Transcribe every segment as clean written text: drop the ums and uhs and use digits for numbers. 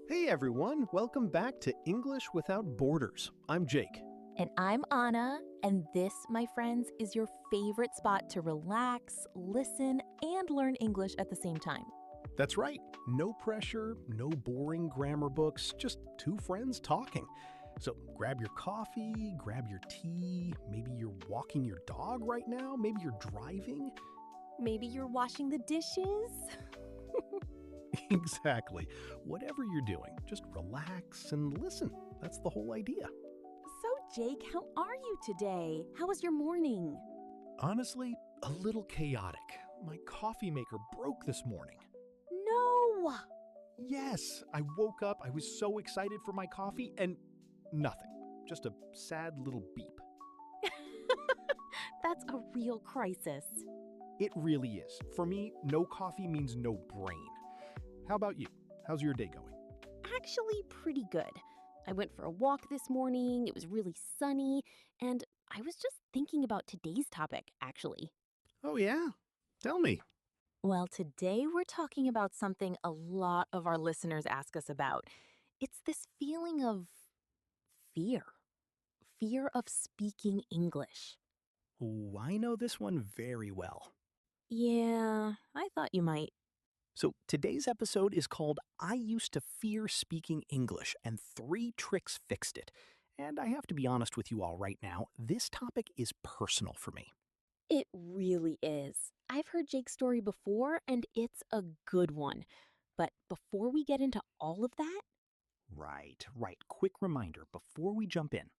Hey everyone, welcome back to English Without Borders. I'm Jake. And I'm Anna, and this, my friends, is your favorite spot to relax, listen, and learn English at the same time. That's right, no pressure, no boring grammar books, just two friends talking. So grab your coffee, grab your tea, maybe you're walking your dog right now, maybe you're driving. Maybe you're washing the dishes? Exactly. Whatever you're doing, just relax and listen. That's the whole idea. So, Jake, how are you today? How was your morning? Honestly, a little chaotic. My coffee maker broke this morning. No! Yes, I woke up, I was so excited for my coffee, and nothing. Just a sad little beep. That's a real crisis. It really is. For me, no coffee means no brain. How about you? How's your day going? Actually, pretty good. I went for a walk this morning, it was really sunny, and I was just thinking about today's topic, actually. Oh yeah? Tell me. Well, today we're talking about something a lot of our listeners ask us about. It's this feeling of fear of speaking English. Oh, I know this one very well. Yeah, I thought you might. So today's episode is called I Used to Fear Speaking English, and 3 Tricks Fixed It. And I have to be honest with you all right now, this topic is personal for me. It really is. I've heard Jake's story before, and it's a good one. But before we get into all of that, Right. Quick reminder before we jump in.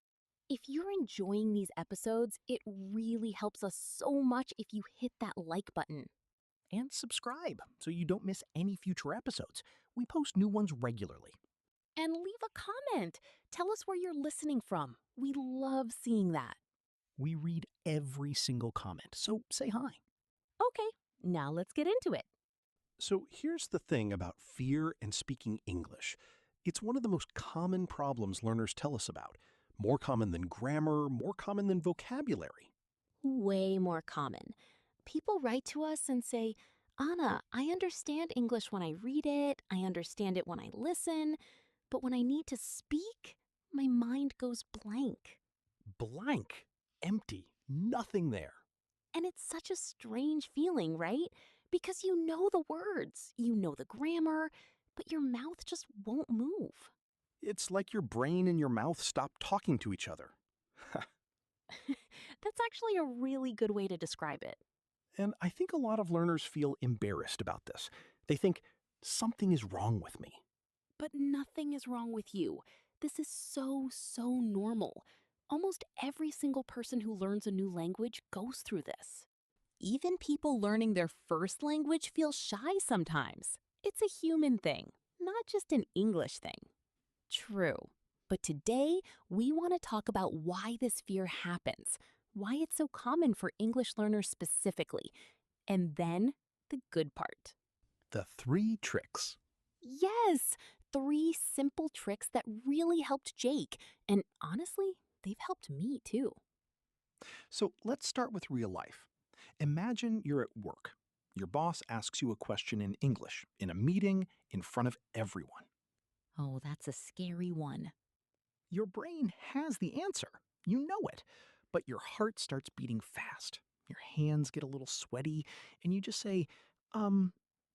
if you're enjoying these episodes, it really helps us so much if you hit that like button. And subscribe so you don't miss any future episodes. We post new ones regularly. And leave a comment. Tell us where you're listening from. We love seeing that. We read every single comment, so say hi. Okay, now let's get into it. So here's the thing about fear and speaking English. It's one of the most common problems learners tell us about. More common than grammar, more common than vocabulary. Way more common. People write to us and say, Anna, I understand English when I read it, I understand it when I listen, but when I need to speak, my mind goes blank. Blank, empty, nothing there. And it's such a strange feeling, right? Because you know the words, you know the grammar, but your mouth just won't move. It's like your brain and your mouth stop talking to each other. That's actually a really good way to describe it. And I think a lot of learners feel embarrassed about this. They think, something is wrong with me. But nothing is wrong with you. This is so normal. Almost every single person who learns a new language goes through this. Even people learning their first language feel shy sometimes. It's a human thing, not just an English thing. True. But today, we want to talk about why this fear happens, why it's so common for English learners specifically, and then the good part. The 3 tricks. Yes, 3 simple tricks that really helped Jake, and honestly, they've helped me too. So let's start with real life. Imagine you're at work. Your boss asks you a question in English, in a meeting, in front of everyone. Oh, that's a scary one. Your brain has the answer. You know it. But your heart starts beating fast. Your hands get a little sweaty, and you just say,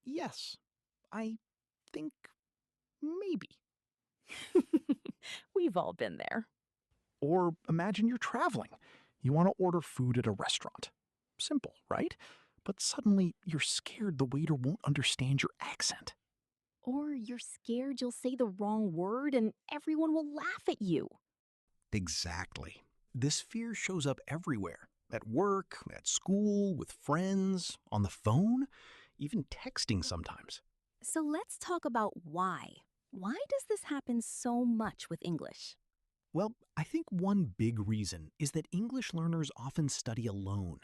yes, I think maybe. We've all been there. Or imagine you're traveling. You want to order food at a restaurant. Simple, right? But suddenly you're scared the waiter won't understand your accent. Or you're scared you'll say the wrong word and everyone will laugh at you. Exactly. This fear shows up everywhere. At work, at school, with friends, on the phone, even texting sometimes. So let's talk about why. Why does this happen so much with English? Well, I think one big reason is that English learners often study alone.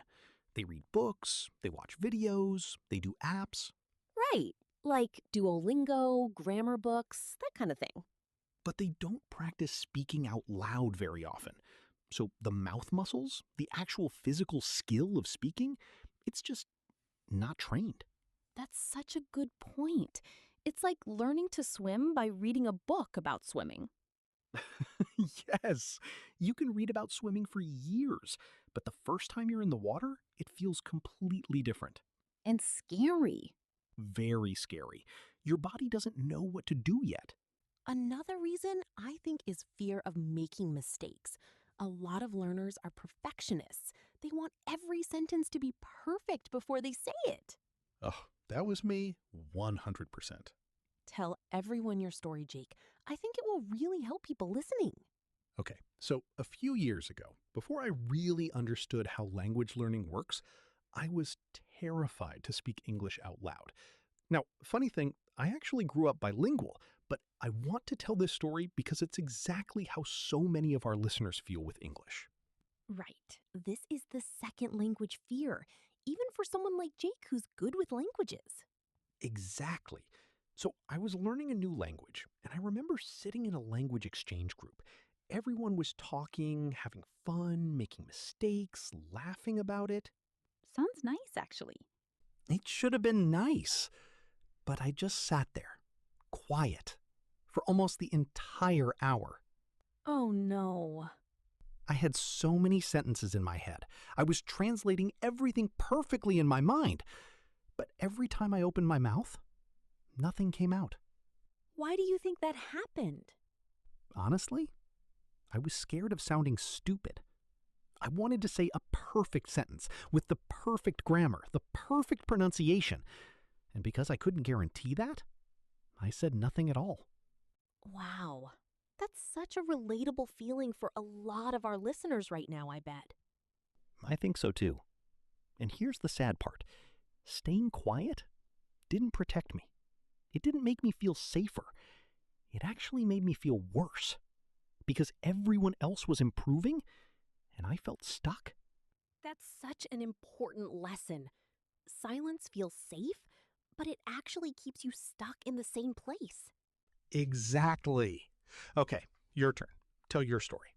They read books, they watch videos, they do apps. Right, like Duolingo, grammar books, that kind of thing. But they don't practice speaking out loud very often. So the mouth muscles, the actual physical skill of speaking, it's just not trained. That's such a good point. It's like learning to swim by reading a book about swimming. Yes, you can read about swimming for years, but the first time you're in the water, it feels completely different. And scary. Very scary. Your body doesn't know what to do yet. Another reason I think is fear of making mistakes. A lot of learners are perfectionists. They want every sentence to be perfect before they say it. Oh, that was me 100%. Tell everyone your story, Jake. I think it will really help people listening. Okay, so a few years ago, before I really understood how language learning works, I was terrified to speak English out loud. Now, funny thing, I actually grew up bilingual, but I want to tell this story because it's exactly how so many of our listeners feel with English. Right. This is the second language fear, even for someone like Jake who's good with languages. Exactly. So I was learning a new language, and I remember sitting in a language exchange group. Everyone was talking, having fun, making mistakes, laughing about it. Sounds nice, actually. It should have been nice, but I just sat there, quiet, for almost the entire hour. Oh no. I had so many sentences in my head. I was translating everything perfectly in my mind. But every time I opened my mouth, nothing came out. Why do you think that happened? Honestly, I was scared of sounding stupid. I wanted to say a perfect sentence with the perfect grammar, the perfect pronunciation. And because I couldn't guarantee that, I said nothing at all. Wow. That's such a relatable feeling for a lot of our listeners right now, I bet. I think so too. And here's the sad part. Staying quiet didn't protect me. It didn't make me feel safer. It actually made me feel worse. Because everyone else was improving, and I felt stuck. That's such an important lesson. Silence feels safe, but it actually keeps you stuck in the same place. Exactly. Okay, your turn. Tell your story.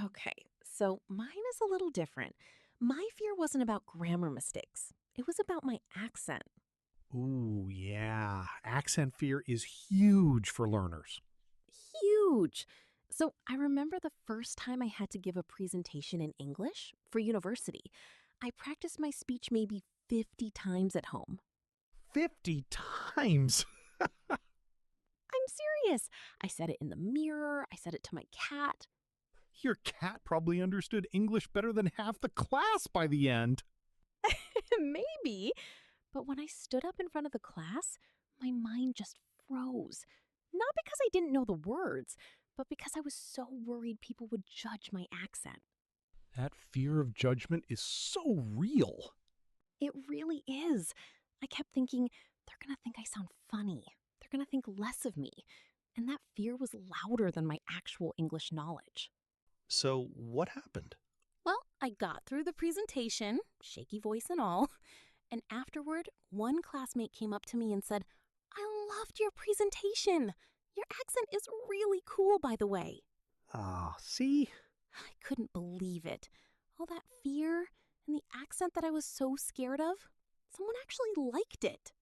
Okay, so mine is a little different. My fear wasn't about grammar mistakes, it was about my accent. Ooh, yeah. Accent fear is huge for learners. Huge. So I remember the first time I had to give a presentation in English for university. I practiced my speech maybe 50 times at home. 50 times? I'm serious. I said it in the mirror, I said it to my cat. Your cat probably understood English better than half the class by the end. Maybe. But when I stood up in front of the class, my mind just froze. Not because I didn't know the words, but because I was so worried people would judge my accent. That fear of judgment is so real. It really is. I kept thinking, they're going to think I sound funny. They're going to think less of me. And that fear was louder than my actual English knowledge. So, what happened? Well, I got through the presentation, shaky voice and all. And afterward, one classmate came up to me and said, I loved your presentation. Your accent is really cool, by the way. Ah, see? I couldn't believe it. All that fear and the accent that I was so scared of, someone actually liked it.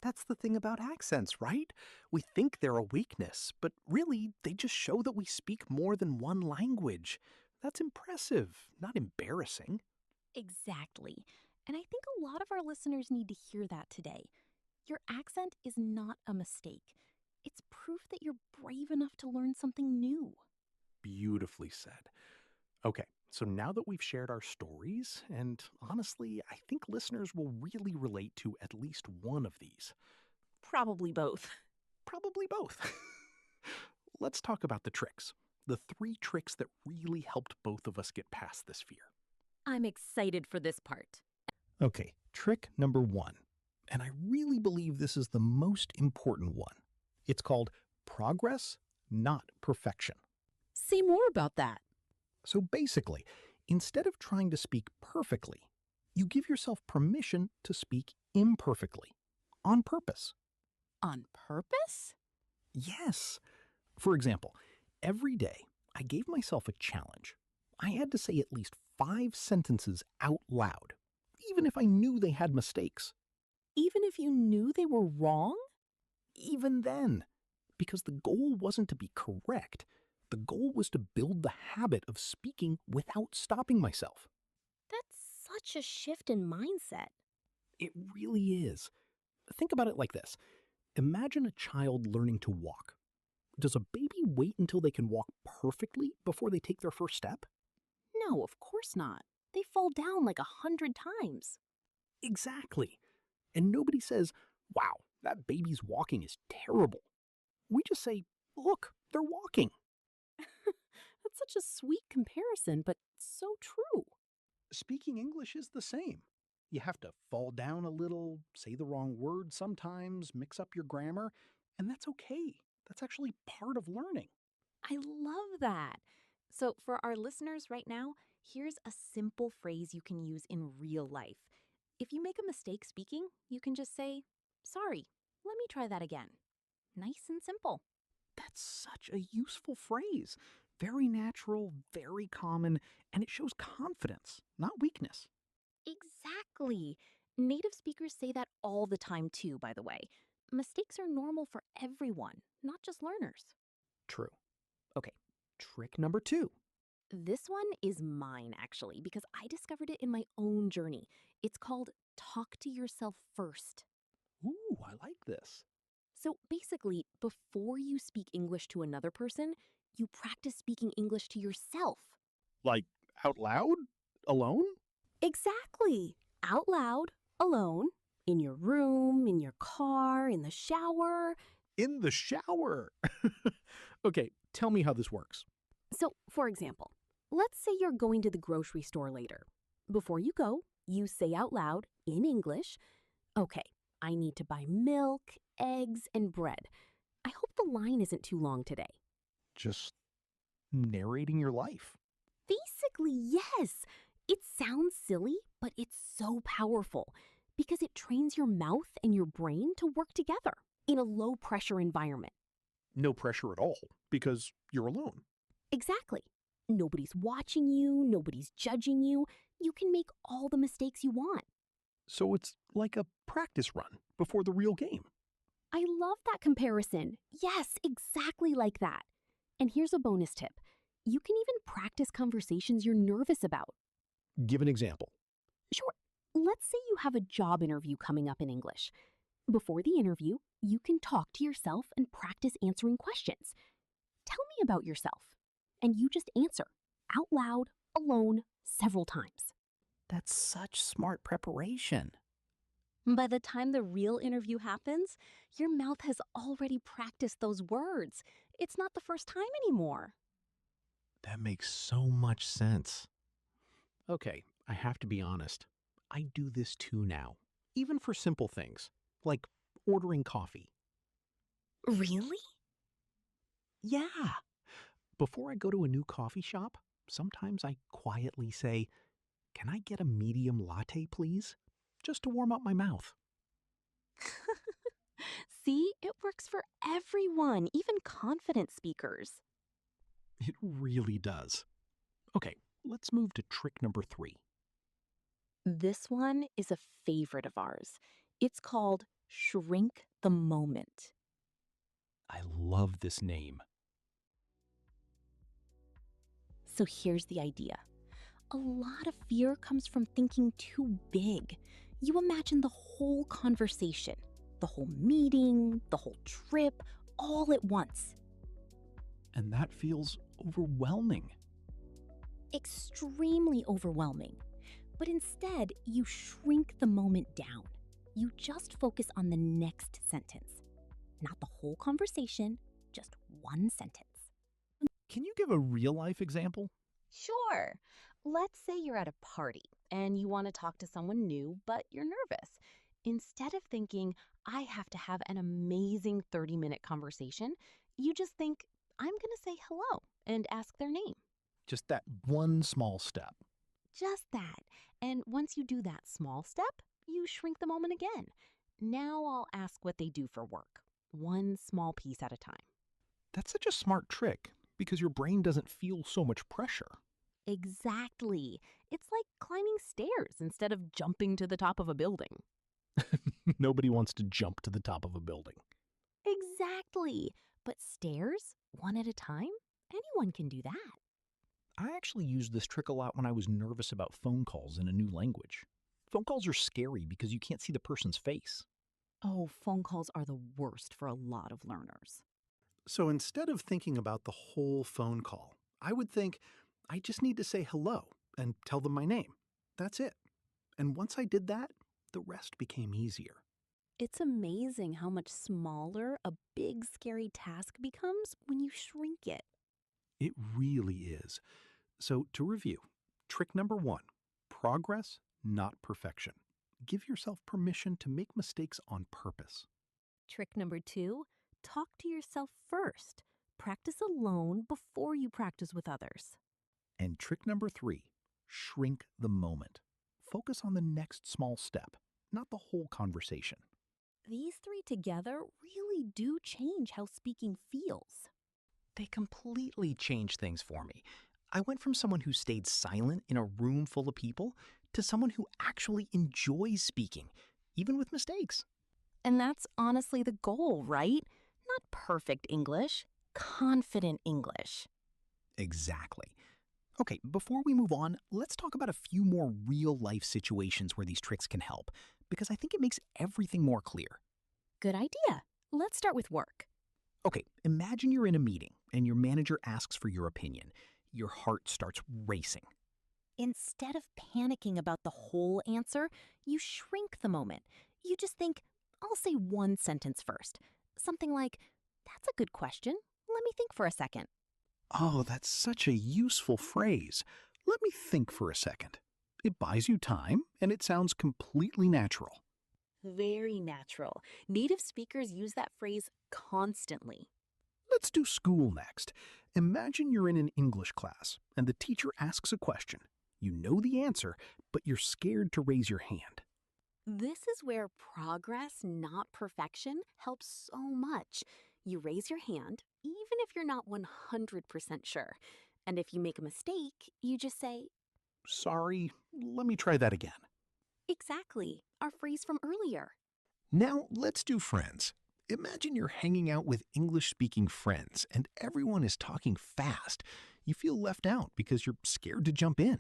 That's the thing about accents, right? We think they're a weakness, but really, they just show that we speak more than one language. That's impressive, not embarrassing. Exactly. And I think a lot of our listeners need to hear that today. Your accent is not a mistake. It's proof that you're brave enough to learn something new. Beautifully said. Okay, so now that we've shared our stories, and honestly, I think listeners will really relate to at least one of these. Probably both. Probably both. Let's talk about the tricks. The 3 tricks that really helped both of us get past this fear. I'm excited for this part. Okay, trick number 1. And I really believe this is the most important one. It's called progress, not perfection. Say more about that. So basically, instead of trying to speak perfectly, you give yourself permission to speak imperfectly, on purpose. On purpose? Yes. For example, every day I gave myself a challenge. I had to say at least 5 sentences out loud, even if I knew they had mistakes. Even if you knew they were wrong? Even then, because the goal wasn't to be correct, the goal was to build the habit of speaking without stopping myself. That's such a shift in mindset. It really is. Think about it like this. Imagine a child learning to walk. Does a baby wait until they can walk perfectly before they take their first step? No, of course not. They fall down like 100 times. Exactly. And nobody says, wow, that baby's walking is terrible. We just say, look, they're walking. That's such a sweet comparison, but so true. Speaking English is the same. You have to fall down a little, say the wrong word sometimes, mix up your grammar, and that's okay. That's actually part of learning. I love that. So, for our listeners right now, here's a simple phrase you can use in real life. If you make a mistake speaking, you can just say, "Sorry, let me try that again." Nice and simple. That's such a useful phrase. Very natural, very common, and it shows confidence, not weakness. Exactly. Native speakers say that all the time, too, by the way. Mistakes are normal for everyone, not just learners. True. Okay, trick number 2. This one is mine, actually, because I discovered it in my own journey. It's called Talk to Yourself First. Ooh, I like this. So basically, before you speak English to another person, you practice speaking English to yourself. Like out loud? Alone? Exactly. Out loud, alone, in your room, in your car, in the shower. In the shower. Okay, tell me how this works. So, for example, let's say you're going to the grocery store later. Before you go, you say out loud, in English, "Okay, I need to buy milk, eggs, and bread. I hope the line isn't too long today." Just narrating your life. Basically, yes. It sounds silly, but it's so powerful because it trains your mouth and your brain to work together in a low pressure environment. No pressure at all, because you're alone. Exactly. Nobody's watching you, nobody's judging you. You can make all the mistakes you want. So it's like a practice run before the real game. I love that comparison. Yes, exactly like that. And here's a bonus tip. You can even practice conversations you're nervous about. Give an example. Sure, let's say you have a job interview coming up in English. Before the interview, you can talk to yourself and practice answering questions. Tell me about yourself. And you just answer, out loud, alone, several times. That's such smart preparation. By the time the real interview happens, your mouth has already practiced those words. It's not the first time anymore. That makes so much sense. Okay, I have to be honest. I do this too now, even for simple things, like ordering coffee. Really? Yeah. Before I go to a new coffee shop, sometimes I quietly say, "Can I get a medium latte, please?" Just to warm up my mouth. See, it works for everyone, even confident speakers. It really does. Okay, let's move to trick number 3. This one is a favorite of ours. It's called Shrink the Moment. I love this name. So here's the idea. A lot of fear comes from thinking too big. You imagine the whole conversation, the whole meeting, the whole trip, all at once. And that feels overwhelming. Extremely overwhelming. But instead, you shrink the moment down. You just focus on the next sentence. Not the whole conversation, just one sentence. Can you give a real life example? Sure. Let's say you're at a party and you want to talk to someone new, but you're nervous. Instead of thinking, "I have to have an amazing 30-minute conversation," you just think, "I'm going to say hello and ask their name." Just that one small step. Just that. And once you do that small step, you shrink the moment again. Now I'll ask what they do for work, one small piece at a time. That's such a smart trick because your brain doesn't feel so much pressure. Exactly. It's like climbing stairs instead of jumping to the top of a building. Nobody wants to jump to the top of a building. Exactly. But stairs, one at a time? Anyone can do that. I actually used this trick a lot when I was nervous about phone calls in a new language. Phone calls are scary because you can't see the person's face. Oh, phone calls are the worst for a lot of learners. So instead of thinking about the whole phone call, I would think, I just need to say hello and tell them my name. That's it. And once I did that, the rest became easier. It's amazing how much smaller a big, scary task becomes when you shrink it. It really is. So to review, trick number 1, progress, not perfection. Give yourself permission to make mistakes on purpose. Trick number 2, talk to yourself first. Practice alone before you practice with others. And trick number 3, shrink the moment. Focus on the next small step, not the whole conversation. These 3 together really do change how speaking feels. They completely changed things for me. I went from someone who stayed silent in a room full of people to someone who actually enjoys speaking, even with mistakes. And that's honestly the goal, right? Not perfect English, confident English. Exactly. Okay, before we move on, let's talk about a few more real-life situations where these tricks can help, because I think it makes everything more clear. Good idea. Let's start with work. Okay, imagine you're in a meeting and your manager asks for your opinion. Your heart starts racing. Instead of panicking about the whole answer, you shrink the moment. You just think, I'll say one sentence first. Something like, that's a good question. Let me think for a second. Oh, that's such a useful phrase. Let me think for a second. It buys you time, and it sounds completely natural. Very natural. Native speakers use that phrase constantly. Let's do school next. Imagine you're in an English class, and the teacher asks a question. You know the answer, but you're scared to raise your hand. This is where progress, not perfection, helps so much. You raise your hand, even if you're not 100% sure. And if you make a mistake, you just say, Sorry, let me try that again. exactly, our phrase from earlier. Now let's do friends. Imagine you're hanging out with English-speaking friends, and everyone is talking fast. You feel left out because you're scared to jump in.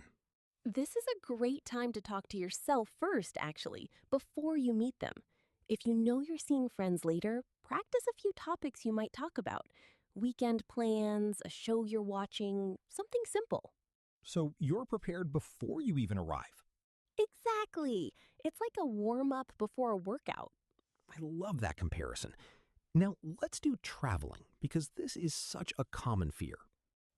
This is a great time to talk to yourself first, actually, before you meet them. If you know you're seeing friends later, practice a few topics you might talk about. Weekend plans, a show you're watching, something simple. So you're prepared before you even arrive. Exactly. It's like a warm-up before a workout. I love that comparison. Now let's do traveling, because this is such a common fear.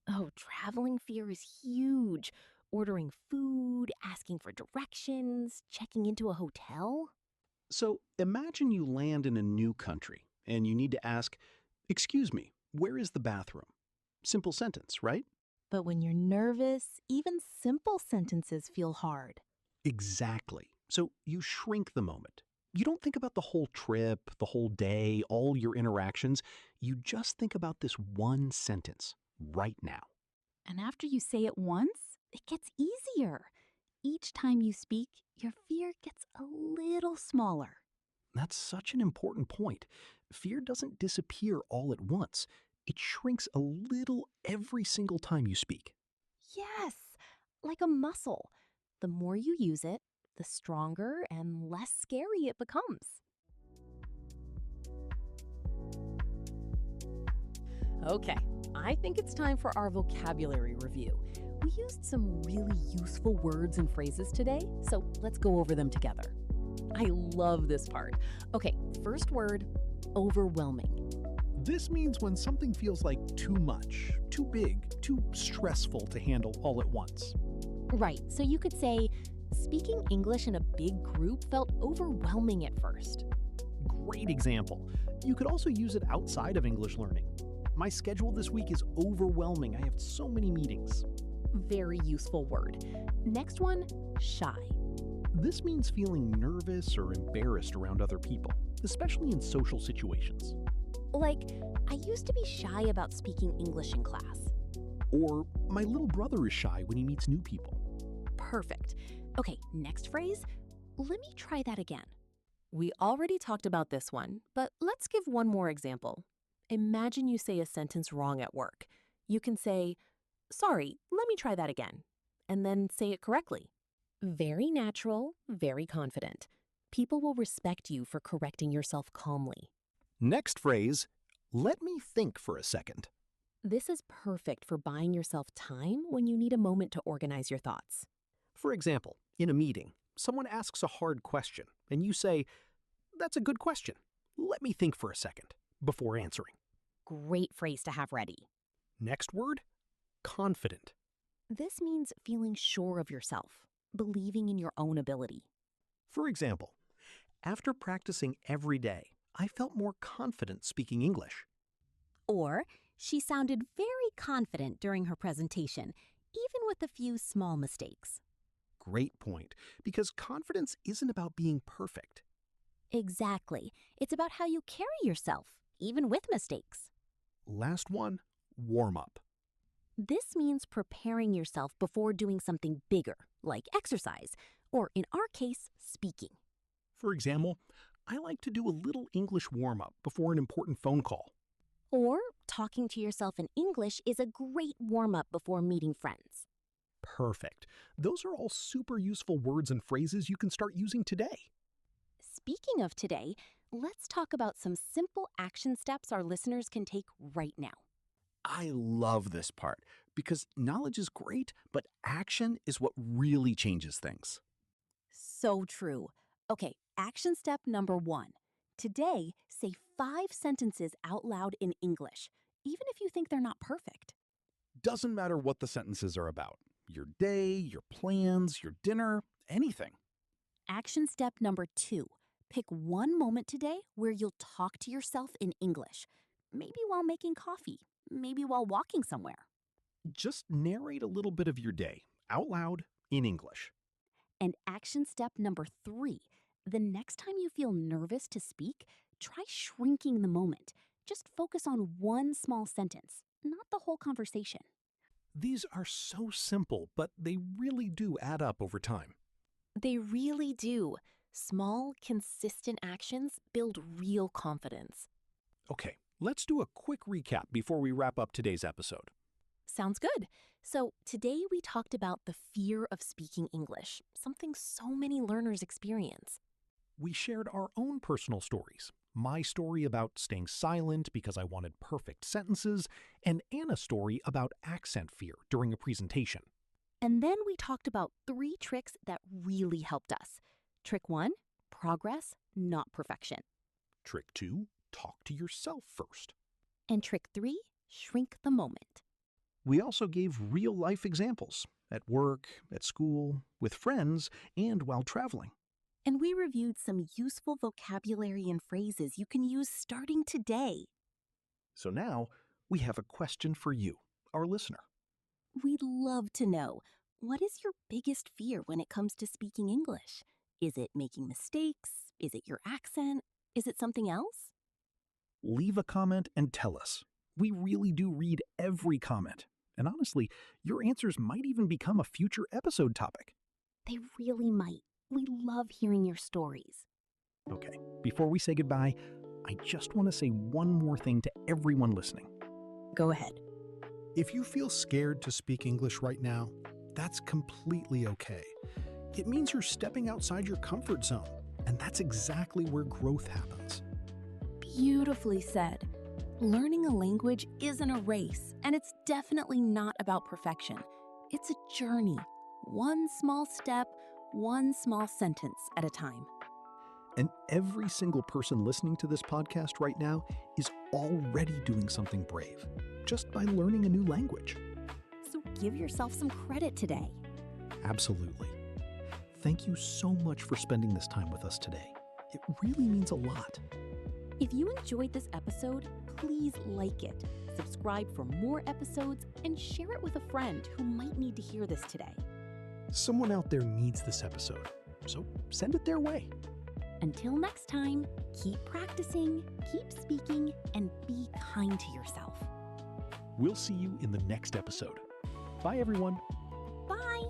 Oh, traveling fear is huge. Ordering food, asking for directions, checking into a hotel. So imagine you land in a new country, and you need to ask, "Excuse me, where is the bathroom?" Simple sentence, right? But when you're nervous, even simple sentences feel hard. Exactly. So you shrink the moment. You don't think about the whole trip, the whole day, all your interactions. You just think about this one sentence right now. And after you say it once, it gets easier. Each time you speak, your fear gets a little smaller. That's such an important point. Fear doesn't disappear all at once. It shrinks a little every single time you speak. Yes, like a muscle. The more you use it, the stronger and less scary it becomes. Okay, I think it's time for our vocabulary review. We used some really useful words and phrases today, so let's go over them together. I love this part. Okay, first word, overwhelming. This means when something feels like too much, too big, too stressful to handle all at once. Right, so you could say, speaking English in a big group felt overwhelming at first. Great example. You could also use it outside of English learning. My schedule this week is overwhelming. I have so many meetings. Very useful word. Next one, shy. This means feeling nervous or embarrassed around other people, especially in social situations. Like, I used to be shy about speaking English in class. Or, my little brother is shy when he meets new people. Perfect. Okay, next phrase. Let me try that again. We already talked about this one, but let's give one more example. Imagine you say a sentence wrong at work. You can say, "Sorry, let me try that again," and then say it correctly. Very natural, very confident. People will respect you for correcting yourself calmly. Next phrase, let me think for a second. This is perfect for buying yourself time when you need a moment to organize your thoughts. For example, in a meeting, someone asks a hard question, and you say, "That's a good question. Let me think for a second," before answering. Great phrase to have ready. Next word, confident. This means feeling sure of yourself, believing in your own ability. For example, after practicing every day, I felt more confident speaking English. Or, she sounded very confident during her presentation, even with a few small mistakes. Great point, because confidence isn't about being perfect. Exactly. It's about how you carry yourself, even with mistakes. Last one, warm up. This means preparing yourself before doing something bigger, like exercise, or in our case, speaking. For example, I like to do a little English warm up before an important phone call. Or, talking to yourself in English is a great warm-up before meeting friends. Perfect. Those are all super useful words and phrases you can start using today. Speaking of today, let's talk about some simple action steps our listeners can take right now. I love this part because knowledge is great, but action is what really changes things. So true. Okay, action step number 1. Today, say 5 sentences out loud in English, even if you think they're not perfect. Doesn't matter what the sentences are about. Your day, your plans, your dinner, anything. Action step number 2. Pick one moment today where you'll talk to yourself in English. Maybe while making coffee, maybe while walking somewhere. Just narrate a little bit of your day out loud in English. And action step number 3. The next time you feel nervous to speak, try shrinking the moment. Just focus on one small sentence, not the whole conversation. These are so simple, but they really do add up over time. They really do. Small, consistent actions build real confidence. Okay, let's do a quick recap before we wrap up today's episode. Sounds good. So, today we talked about the fear of speaking English, something so many learners experience. We shared our own personal stories. My story about staying silent because I wanted perfect sentences, and Anna's story about accent fear during a presentation. And then we talked about 3 tricks that really helped us. Trick 1, progress, not perfection. Trick 2, talk to yourself first. And trick 3, shrink the moment. We also gave real-life examples at work, at school, with friends, and while traveling. And we reviewed some useful vocabulary and phrases you can use starting today. So now we have a question for you, our listener. We'd love to know, what is your biggest fear when it comes to speaking English? Is it making mistakes? Is it your accent? Is it something else? Leave a comment and tell us. We really do read every comment. And honestly, your answers might even become a future episode topic. They really might. We love hearing your stories. Okay, before we say goodbye, I just want to say one more thing to everyone listening. Go ahead. If you feel scared to speak English right now, that's completely okay. It means you're stepping outside your comfort zone, and that's exactly where growth happens. Beautifully said. Learning a language isn't a race, and it's definitely not about perfection. It's a journey, one small step, one small sentence at a time. And every single person listening to this podcast right now is already doing something brave, just by learning a new language. So give yourself some credit today. Absolutely. Thank you so much for spending this time with us today. It really means a lot. If you enjoyed this episode, please like it, subscribe for more episodes, and share it with a friend who might need to hear this today. Someone out there needs this episode, so send it their way. Until next time, keep practicing, keep speaking, and be kind to yourself. We'll see you in the next episode. Bye, everyone. Bye!